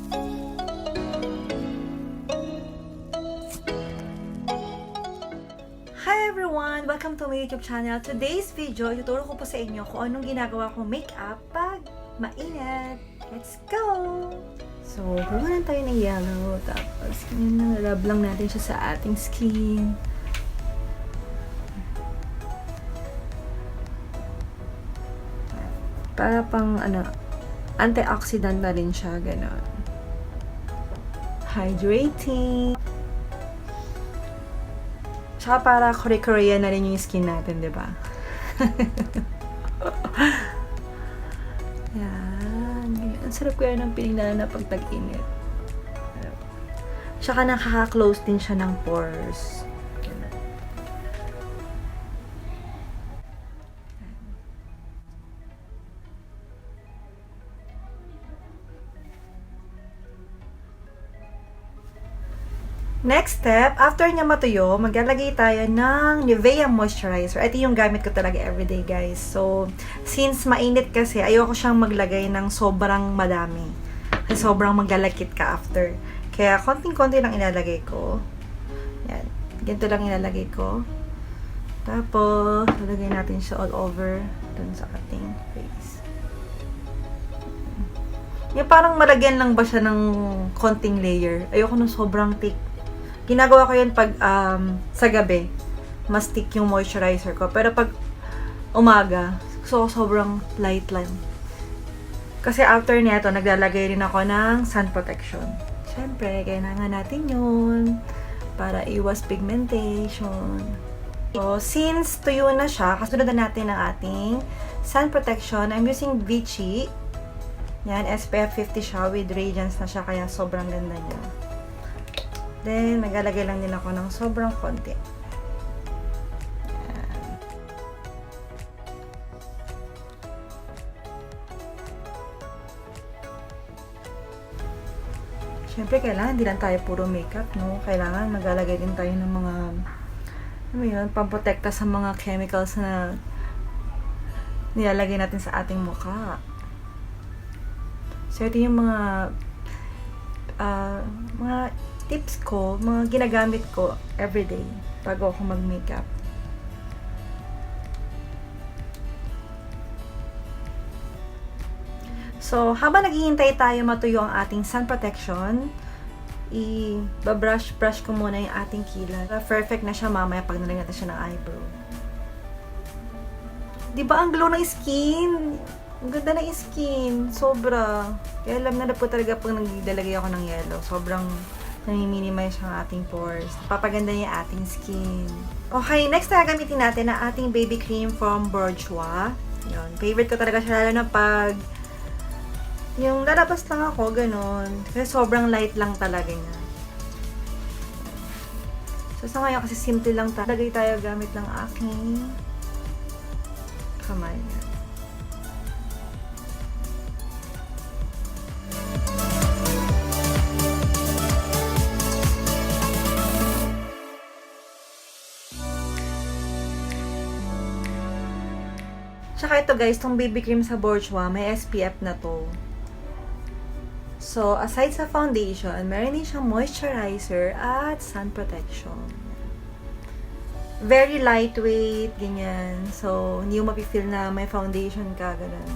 Hi everyone! Welcome to my YouTube channel. Today's video, ituturo ko po sa inyo kung anong ginagawa kong makeup pag mainit. Let's go! So, gumawa tayo ng yellow. Tapos, nalab lang natin siya sa ating skin. Para pang, antioxidant na rin siya. Ganon. Hydrating. Tsaka para kore-korean na rin yung skin natin, di ba? Yan. Ang sarap kaya ng piling na pag tag-init. Tsaka nakaka-close din siya ng pores. Next step, after niya matuyo, maglalagay tayo ng Nivea Moisturizer. Ito yung gamit ko talaga everyday, guys. So, since mainit kasi, ayoko siyang maglagay ng sobrang madami. Kasi sobrang maglalakit ka after. Kaya, konting-konti lang ilalagay ko. Yan. Ganito lang ilalagay ko. Tapos, lalagay natin siya all over dun sa ating face. Yung parang malagyan lang ba siya ng konting layer. Ayoko ng sobrang thick. Ginagawa ko yun pag sa gabi, mas thick yung moisturizer ko. Pero pag umaga, so sobrang light lang. Kasi after nito, naglalagay rin ako ng sun protection. Siyempre, kailangan natin yun para iwas pigmentation. So, since tuyo na siya, kasunod na natin ang ating sun protection. I'm using Vichy. Yan, SPF 50 siya with radiance na siya, kaya sobrang ganda niya. Then, maglalagay lang din ako ng sobrang konti. Ayan. Siyempre, kailangan hindi lang tayo puro makeup, no? Kailangan maglalagay din tayo ng mga, pamprotekta sa mga chemicals na nilalagay natin sa ating mukha. So, ito yung mga tips ko, mga ginagamit ko everyday bago ako mag-makeup. So, habang naghihintay tayo matuyo ang ating sun protection, i-brush ko muna yung ating kilay. Perfect na siya mamaya pag nalagyan natin siya ng eyebrow. Diba ang glow ng skin? Ang ganda ng skin. Sobra. Kaya alam na po talaga pag naglalagay ako ng yellow. Sobrang nami-minimize ang ating pores. Papaganda niya ating skin. Okay, next na gamitin natin ang ating baby cream from Bourjois. Yun. Favorite ko talaga siya, lalo na pag yung lalabas lang ako, ganun. Kasi sobrang light lang talaga niya. So, sa ngayon kasi simple lang tayo. Lagay tayo gamit ng aking kamay. Tsaka ito guys, tong baby cream sa Bourjois, may SPF na to. So, aside sa foundation, meron din siyang moisturizer at sun protection. Very lightweight, ganyan. So, hindi mo mapifeel na may foundation ka, ganun.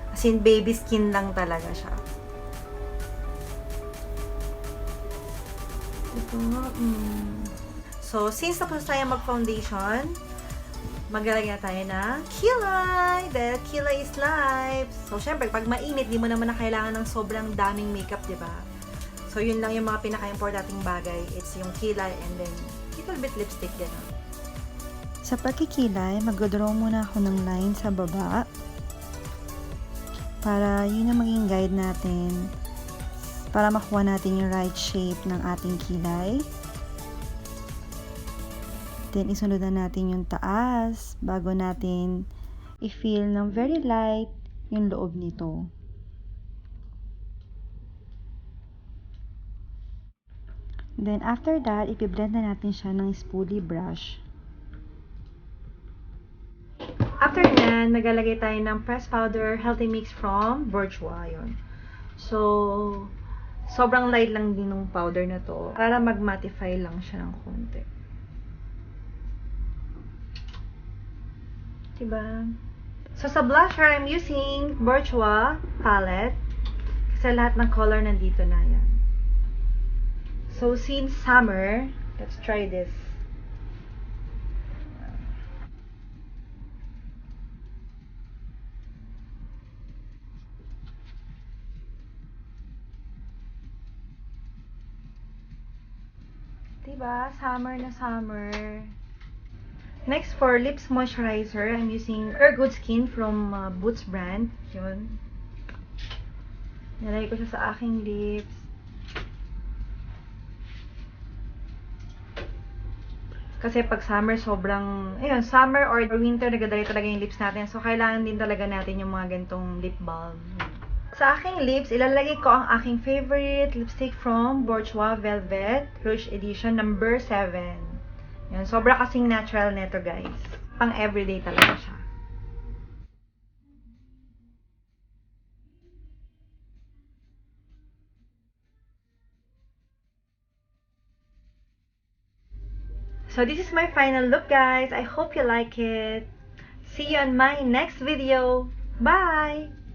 As in, baby skin lang talaga siya. Ito, So, since tapos tayo mag-foundation, maglalagay na tayo ng kilay. Dahil kilay is life. So, syempre, pag mainit, di mo naman na kailangan ng sobrang daming makeup, di ba? So, yun lang yung mga pinaka-importanting bagay. It's yung kilay and then little bit lipstick, gano'n. Sa pagkikilay, mag-draw muna ako ng line sa baba. Para yun ang maging guide natin. Para makuha natin yung right shape ng ating kilay. Then, isunod na natin yung taas bago natin i-feel ng very light yung loob nito. Then, after that, ipiblend na natin siya ng spoolie brush. After nyan, maglalagay tayo ng pressed powder healthy mix from Bourjois. Yun. So, Sobrang light lang din ng powder na to. Para mag-mattify lang siya ng konti. Diba? So, sa blusher, I'm using Bourjois palette. Kasi lahat ng color nandito na yan. So, since summer, let's try this. Diba? Summer na summer. Next, for lips moisturizer, I'm using YourGoodSkin from Boots brand. Yun. Nilagay ko siya sa aking lips. Kasi pag summer, sobrang, ayun, summer or winter, nagadali talaga yung lips natin. So, kailangan din talaga natin yung mga gantong lip balm. Sa aking lips, ilalagay ko ang aking favorite lipstick from Bourjois Velvet Rouge Edition number 7. Yan, sobra kasing natural neto, guys. Pang everyday talaga siya. So, this is my final look, guys. I hope you like it. See you on my next video. Bye!